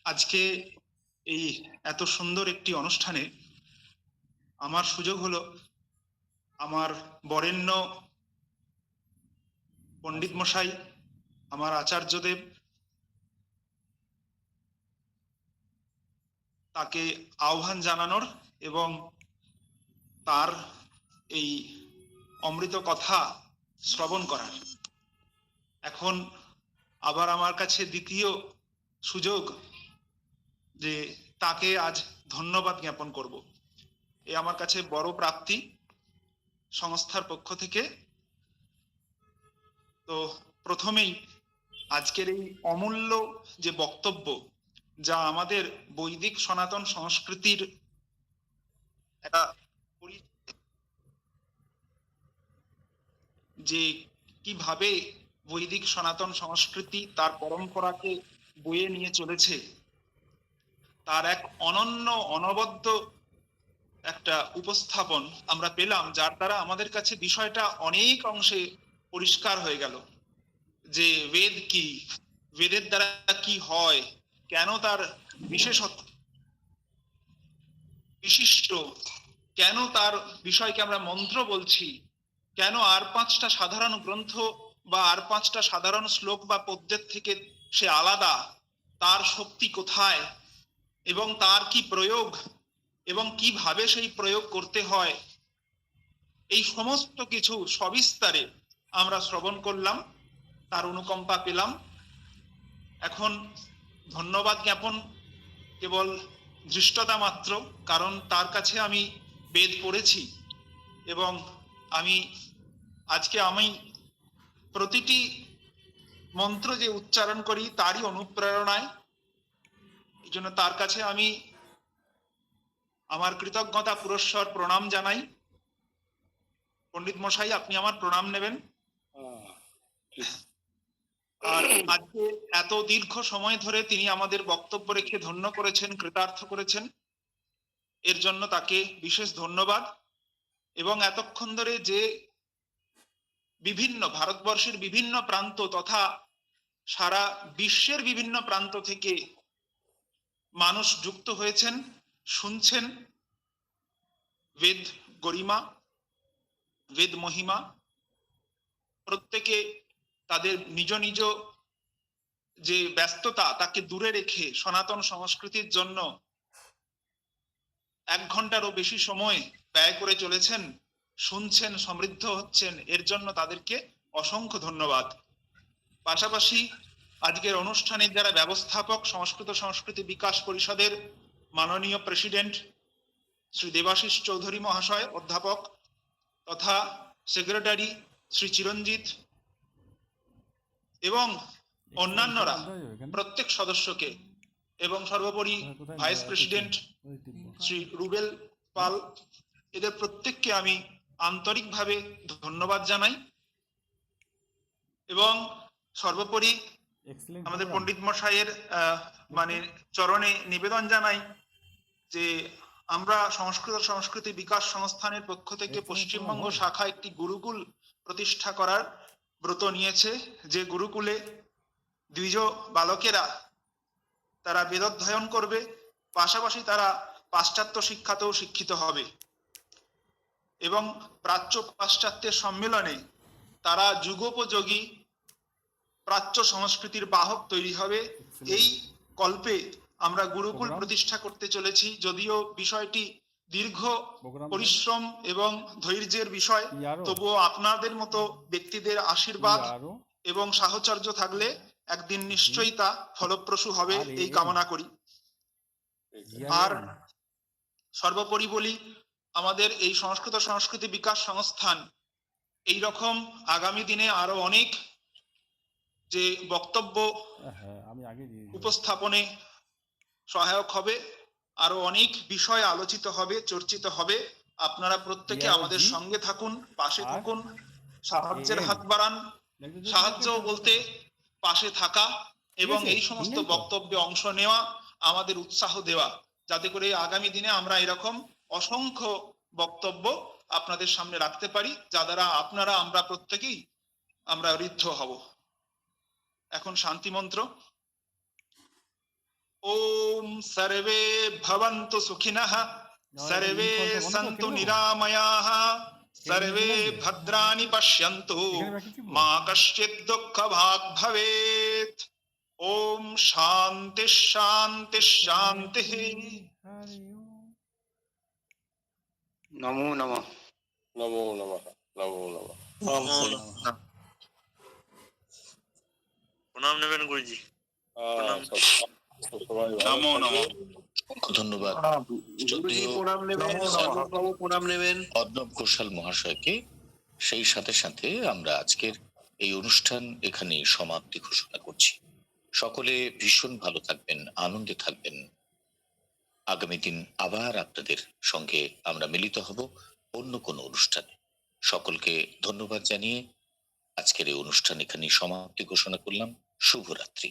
আজকে এই এত সুন্দর একটি অনুষ্ঠানে আমার সুযোগ হলো আমার বরেণ্য পণ্ডিত মশাই, আমার আচার্যদেব, তাকে আহ্বান জানানোর এবং তার এই অমৃত কথা শ্রবণ করার। এখন আবার আমার কাছে দ্বিতীয় সুযোগ যে তাকে আজ ধন্যবাদ জ্ঞাপন করব। এ আমার কাছে বড় প্রাপ্তি সংস্থার পক্ষ থেকে। তো প্রথমেই আজকের এই অমূল্য যে বক্তব্য, যা আমাদের বৈদিক সনাতন সংস্কৃতির একটা যে কিভাবে বৈদিক সনাতন সংস্কৃতি তার পরম্পরাকে বয়ে নিয়ে চলেছে, তার এক অনন্য অনবদ্য একটা উপস্থাপন আমরা পেলাম, যার দ্বারা আমাদের কাছে বিষয়টা অনেক অংশে পরিষ্কার হয়ে গেল যে বেদ কি, বেদের দ্বারা কি হয়, কেন তার বিশেষত্ব বিশিষ্ট, কেন তার বিষয়কে আমরা মন্ত্র বলছি, কেন আর পাঁচটা সাধারণ গ্রন্থ বা আর পাঁচটা সাধারণ শ্লোক বা পদ্যের থেকে সে আলাদা, তার শক্তি কোথায় এবং তার কি প্রয়োগ এবং কিভাবে সেই প্রয়োগ করতে হয়, এই সমস্ত কিছু সবিস্তারে আমরা শ্রবণ করলাম, তার অনুকম্পা পেলাম। এখন ধন্যবাদ জ্ঞাপন কেবল ধৃষ্টতা মাত্র, কারণ তার কাছে আমি বেদ পড়েছি এবং আমি প্রতিটি মন্ত্র যে উচ্চারণ করি তারই অনুপ্রেরণায়, এই জন্য তার কাছে আমি আমার কৃতজ্ঞতা পুরস্সর প্রণাম জানাই। পণ্ডিত মশাই, আপনি আমার প্রণাম নেবেন। আর আজকে এত দীর্ঘ সময় ধরে তিনি আমাদের বক্তব্য রেখে ধন্য করেছেন, কৃতার্থ করেছেন, এর জন্য তাকে বিশেষ ধন্যবাদ। এবং এতক্ষণ ধরে যে বিভিন্ন ভারতবর্ষের বিভিন্ন প্রান্ত তথা সারা বিশ্বের বিভিন্ন প্রান্ত থেকে মানুষ যুক্ত হয়েছেন, শুনছেন বেদ গরিমা, বেদ মহিমা, প্রত্যেকে তাদের নিজ নিজ যে ব্যস্ততা তাকে দূরে রেখে সনাতন সংস্কৃতির জন্য 1 ঘন্টারও বেশি সময় ব্যয় করে চলেছেন, শুনছেন, সমৃদ্ধ হচ্ছেন, এর জন্য তাদেরকে অসংখ্য ধন্যবাদ। পাশাপাশি আজকের অনুষ্ঠানের যারা ব্যবস্থাপক, সংস্কৃতি বিকাশ পরিষদের মাননীয় প্রেসিডেন্ট শ্রী দেবাশিস চৌধুরী মহাশয়, অধ্যাপক, তথা সেক্রেটারি শ্রী চিরঞ্জিত এবং অন্যান্যরা, প্রত্যেক সদস্যকে, এবং সর্বোপরি ভাইস প্রেসিডেন্ট শ্রী রুবেল পাল, এদের প্রত্যেককে আমি আন্তরিকভাবে ধন্যবাদ জানাই। এবং সর্বোপরি আমাদের পণ্ডিত মশাইয়ের চরণে নিবেদন জানাই যে আমরা সংস্কৃতি বিকাশ সংস্থানের পক্ষ থেকে পশ্চিমবঙ্গ শাখা একটি গুরুকুল প্রতিষ্ঠা করার ব্রত নিয়েছে, যে গুরুকুলে দ্বিজ বালকেরা তারা বেদোধ্যয়ন করবে, পাশাপাশি তারা পাশ্চাত্য শিক্ষাতেও শিক্ষিত হবে এবং প্রাচ্য পাশ্চাত্যের সম্মেলনে তারা যুগোপযোগী প্রাচ্য সংস্কৃতির বাহক তৈরি হবে। এই কল্পে আমরা গুরুকুল প্রতিষ্ঠা করতে চলেছি। যদিও বিষয়টি দীর্ঘ পরিশ্রম এবং ধৈর্যের বিষয়, তবুও আপনাদের মতো ব্যক্তিদের আশীর্বাদ এবং সাহচর্য থাকলে একদিন নিশ্চয়ই তা ফলপ্রসূ হবে, এই কামনা করি। আর সর্বোপরি বলি, আমাদের এই সংস্কৃতি বিকাশ সংস্থান এই রকম আগামী দিনে আরো অনেক যে বক্তব্য উপস্থাপনে সহায়ক হবে, আরো অনেক বিষয় আলোচিত হবে, চর্চিত হবে। আপনারা প্রত্যেকে আমাদের সঙ্গে থাকুন, পাশে থাকুন, সাহায্যের হাত বাড়ান। সাহায্য বলতে পাশে থাকা এবং এই সমস্ত বক্তব্যে অংশ নেওয়া, আমাদের উৎসাহ দেওয়া, যাতে করে আগামী দিনে আমরা এরকম অসংখ্য বক্তব্য আপনাদের সামনে রাখতে পারি, যা দ্বারা আমরা প্রত্যেকেই ঋদ্ধ হব। এখন শান্তি মন্ত্র। ওম সর্বে ভবন্তু সুখিনঃ सर्वे सन्तु निरामयाः सर्वे भद्राणि पश्यन्तु मा कश्चित् दुःखभाग् भवेत् ओम शांति शांति शांति। नमो नमः नमो नमः नमो नमः। প্রণাম নেবেন গুরুজি। নমো নমঃ। ধন্যবাদ প্রণাম নেবেন অর্ণব ঘোষাল মহাশয়কে। সেই সাথে সাথে আমরা আজকের এই অনুষ্ঠান এখানে সমাপ্তি ঘোষণা করছি। সকলে ভীষণ ভালো থাকবেন, আনন্দে থাকবেন। আগামী দিন আবার আপনাদের সঙ্গে আমরা মিলিত হব অন্য কোনো অনুষ্ঠানে। সকলকে ধন্যবাদ জানিয়ে আজকের এই অনুষ্ঠান এখানে সমাপ্তি ঘোষণা করলাম। শুভরাত্রি।